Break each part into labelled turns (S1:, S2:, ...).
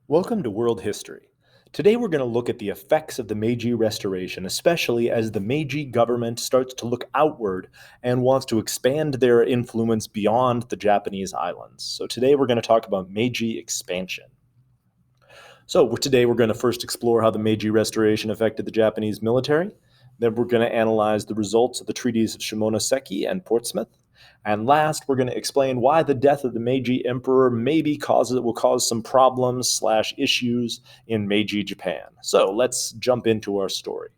S1: Welcome to World History. Today we're going to look at the effects of the Meiji Restoration, especially as the Meiji government starts to look outward and wants to expand their influence beyond the Japanese islands. So today we're going to talk about Meiji Expansion. So today we're going to first explore how the Meiji Restoration affected the Japanese military. Then we're going to analyze the results of the treaties of Shimonoseki and Portsmouth. And last, we're going to explain why the death of the Meiji emperor will cause some problems/issues in Meiji Japan. So let's jump into our story.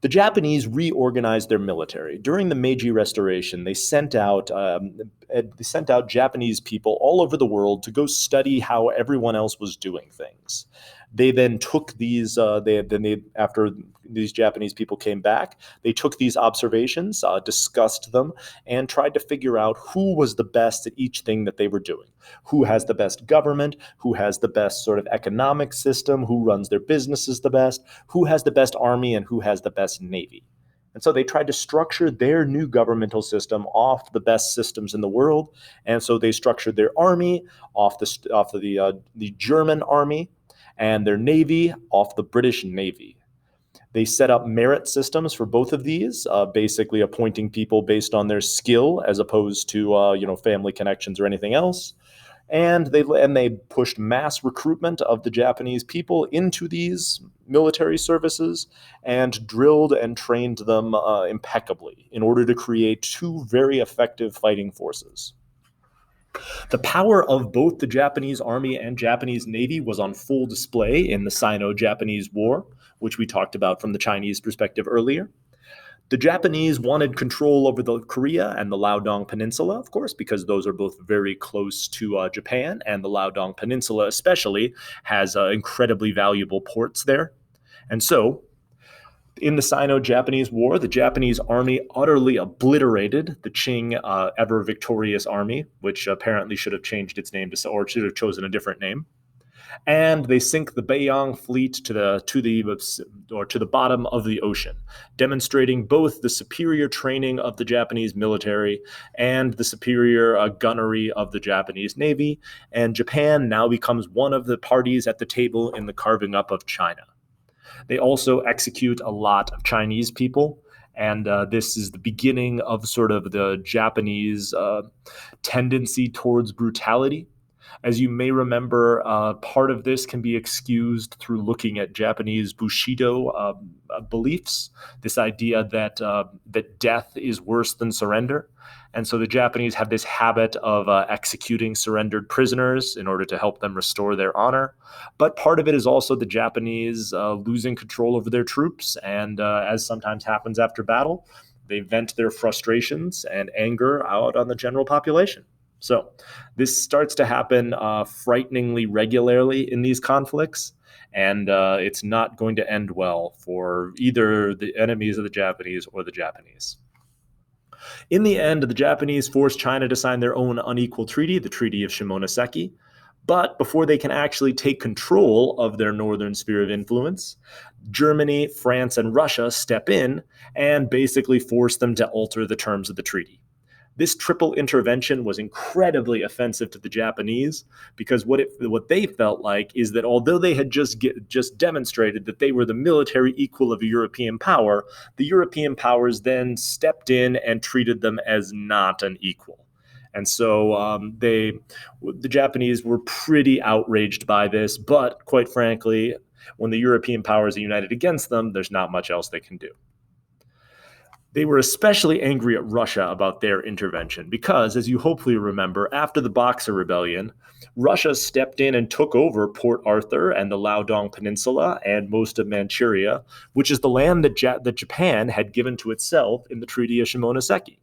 S1: The Japanese reorganized their military. During the Meiji Restoration, they sent out Japanese people all over the world to go study how everyone else was doing things. They then took these. After these Japanese people came back, they took these observations, discussed them, and tried to figure out who was the best at each thing that they were doing. Who has the best government? Who has the best sort of economic system? Who runs their businesses the best? Who has the best army and who has the best navy? And so they tried to structure their new governmental system off the best systems in the world. And so they structured their army off the German army, and their navy off the British Navy. They set up merit systems for both of these, basically appointing people based on their skill as opposed to family connections or anything else. And they pushed mass recruitment of the Japanese people into these military services and drilled and trained them impeccably in order to create two very effective fighting forces. The power of both the Japanese Army and Japanese Navy was on full display in the Sino-Japanese War, which we talked about from the Chinese perspective earlier. The Japanese wanted control over the Korea and the Liaodong Peninsula, of course, because those are both very close to Japan, and the Liaodong Peninsula especially has incredibly valuable ports there. And so in the Sino-Japanese War, the Japanese army utterly obliterated the Qing ever victorious army, which apparently should have changed its name or should have chosen a different name. And they sink the Beiyang fleet to the bottom of the ocean, demonstrating both the superior training of the Japanese military and the superior gunnery of the Japanese Navy. And Japan now becomes one of the parties at the table in the carving up of China. They also execute a lot of Chinese people, and this is the beginning of sort of the Japanese tendency towards brutality. As you may remember, part of this can be excused through looking at Japanese Bushido beliefs, this idea that death is worse than surrender. And so the Japanese have this habit of executing surrendered prisoners in order to help them restore their honor. But part of it is also the Japanese losing control over their troops. And as sometimes happens after battle, they vent their frustrations and anger out on the general population. So this starts to happen frighteningly regularly in these conflicts, and it's not going to end well for either the enemies of the Japanese or the Japanese. In the end, the Japanese forced China to sign their own unequal treaty, the Treaty of Shimonoseki. But before they can actually take control of their northern sphere of influence, Germany, France, and Russia step in and basically force them to alter the terms of the treaty. This triple intervention was incredibly offensive to the Japanese because what they felt like is that although they had just demonstrated that they were the military equal of a European power, the European powers then stepped in and treated them as not an equal. And so the Japanese were pretty outraged by this, but quite frankly, when the European powers are united against them, there's not much else they can do. They were especially angry at Russia about their intervention because, as you hopefully remember, after the Boxer Rebellion, Russia stepped in and took over Port Arthur and the Liaodong Peninsula and most of Manchuria, which is the land that Japan had given to itself in the Treaty of Shimonoseki.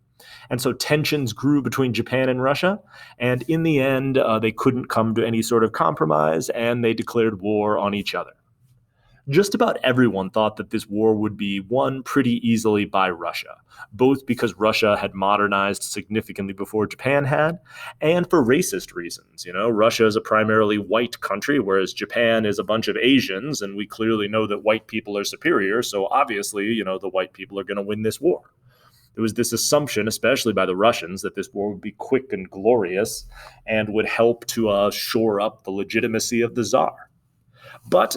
S1: And so tensions grew between Japan and Russia, and in the end, they couldn't come to any sort of compromise, and they declared war on each other. Just about everyone thought that this war would be won pretty easily by Russia, both because Russia had modernized significantly before Japan had, and for racist reasons. Russia is a primarily white country, whereas Japan is a bunch of Asians, and we clearly know that white people are superior, so obviously, the white people are going to win this war. There was this assumption, especially by the Russians, that this war would be quick and glorious and would help to shore up the legitimacy of the Tsar. But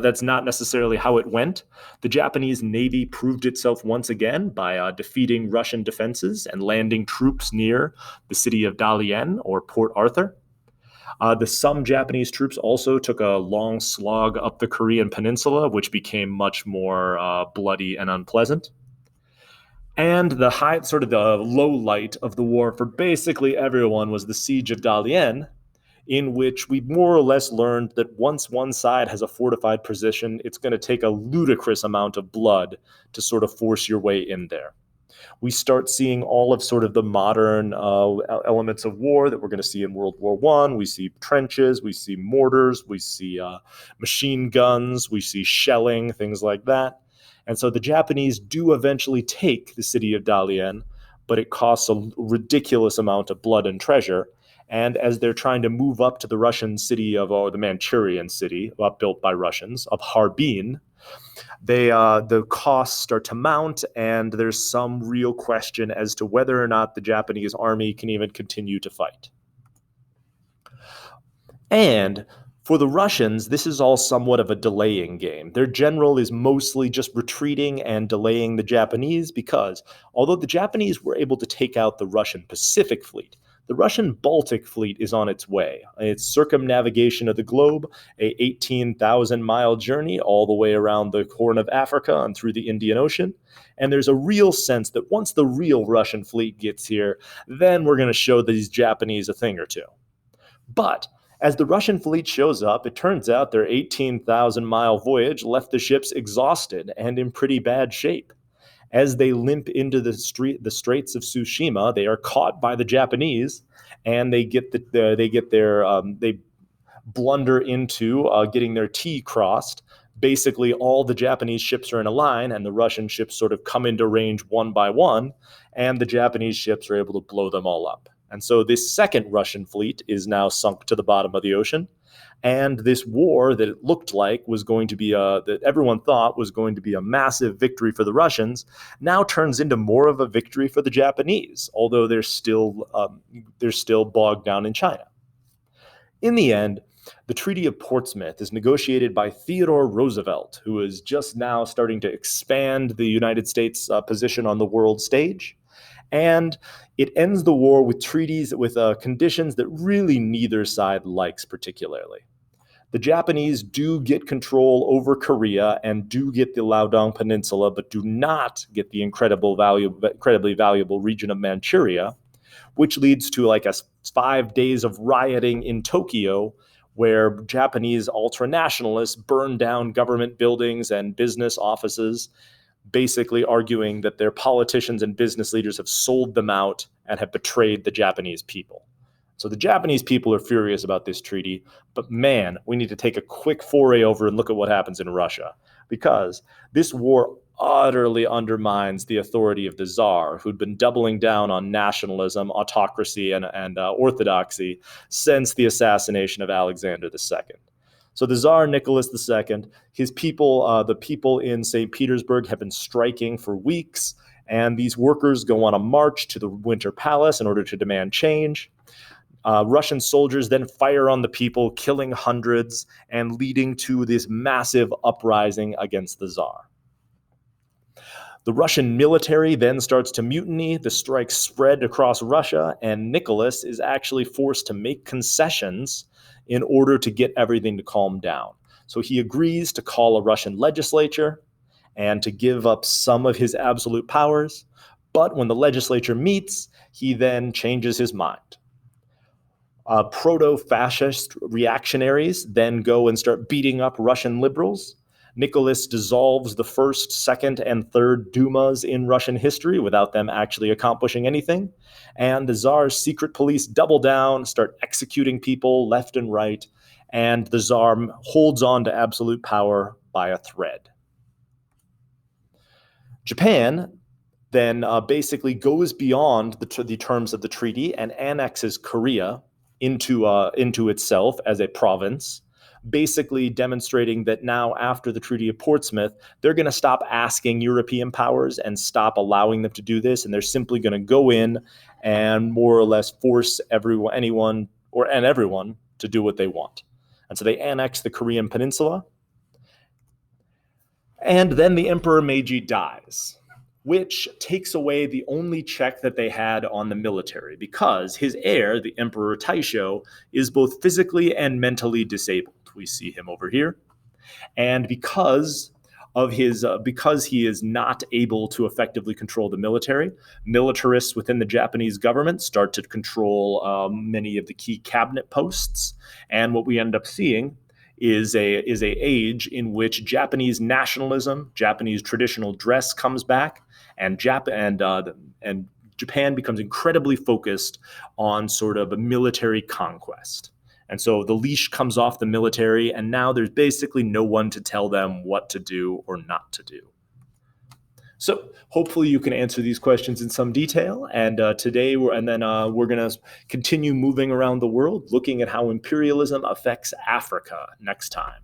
S1: that's not necessarily how it went. The Japanese Navy proved itself once again by defeating Russian defenses and landing troops near the city of Dalian or Port Arthur. Some Japanese troops also took a long slog up the Korean peninsula, which became much more bloody and unpleasant. And sort of the low light of the war for basically everyone was the siege of Dalian, in which we more or less learned that once one side has a fortified position, it's going to take a ludicrous amount of blood to sort of force your way in there. We start seeing all of sort of the modern elements of war that we're going to see in World War I. We see trenches, we see mortars, we see machine guns, we see shelling, things like that. And so the Japanese do eventually take the city of Dalian, but it costs a ridiculous amount of blood and treasure. And as they're trying to move up to the Russian city or the Manchurian city, built by Russians, of Harbin, the costs start to mount, and there's some real question as to whether or not the Japanese army can even continue to fight. And for the Russians, this is all somewhat of a delaying game. Their general is mostly just retreating and delaying the Japanese because, although the Japanese were able to take out the Russian Pacific Fleet, the Russian Baltic Fleet is on its way. Its circumnavigation of the globe, a 18,000-mile journey all the way around the Horn of Africa and through the Indian Ocean. And there's a real sense that once the real Russian fleet gets here, then we're going to show these Japanese a thing or two. But as the Russian fleet shows up, it turns out their 18,000-mile voyage left the ships exhausted and in pretty bad shape. As they limp into the Straits of Tsushima, they are caught by the Japanese, and they blunder into getting their T crossed. Basically, all the Japanese ships are in a line, and the Russian ships sort of come into range one by one, and the Japanese ships are able to blow them all up. And so this second Russian fleet is now sunk to the bottom of the ocean. And this war that it looked like was going to be that everyone thought was going to be a massive victory for the Russians now turns into more of a victory for the Japanese, although they're still bogged down in China. In the end, the Treaty of Portsmouth is negotiated by Theodore Roosevelt, who is just now starting to expand the United States' position on the world stage. And it ends the war with treaties with conditions that really neither side likes particularly. The Japanese do get control over Korea and do get the Liaodong Peninsula, but do not get the incredibly valuable region of Manchuria, which leads to like 5 days of rioting in Tokyo, where Japanese ultra-nationalists burn down government buildings and business offices, basically arguing that their politicians and business leaders have sold them out and have betrayed the Japanese people. So the Japanese people are furious about this treaty, but man, we need to take a quick foray over and look at what happens in Russia, because this war utterly undermines the authority of the Tsar, who'd been doubling down on nationalism, autocracy, and orthodoxy since the assassination of Alexander II. So the Tsar Nicholas II, his people, the people in St. Petersburg have been striking for weeks, and these workers go on a march to the Winter Palace in order to demand change. Russian soldiers then fire on the people, killing hundreds and leading to this massive uprising against the Tsar. The Russian military then starts to mutiny, the strikes spread across Russia, and Nicholas is actually forced to make concessions in order to get everything to calm down. So he agrees to call a Russian legislature and to give up some of his absolute powers, but when the legislature meets, he then changes his mind. Proto-fascist reactionaries then go and start beating up Russian liberals. Nicholas dissolves the first, second, and third Dumas in Russian history without them actually accomplishing anything. And the Tsar's secret police double down, start executing people left and right, and the Tsar holds on to absolute power by a thread. Japan then basically goes beyond the terms of the treaty and annexes Korea into itself as a province, basically demonstrating that now after the Treaty of Portsmouth, they're going to stop asking European powers and stop allowing them to do this, and they're simply going to go in and more or less force everyone to do what they want. And so they annex the Korean peninsula. And then the Emperor Meiji dies, which takes away the only check that they had on the military, because his heir, the Emperor Taisho, is both physically and mentally disabled. We see him over here. And because he is not able to effectively control the military, militarists within the Japanese government start to control many of the key cabinet posts. And what we end up seeing is a age in which Japanese nationalism, Japanese traditional dress comes back, and Japan becomes incredibly focused on sort of a military conquest. And so the leash comes off the military, and now there's basically no one to tell them what to do or not to do. So hopefully you can answer these questions in some detail. And we're going to continue moving around the world, looking at how imperialism affects Africa next time.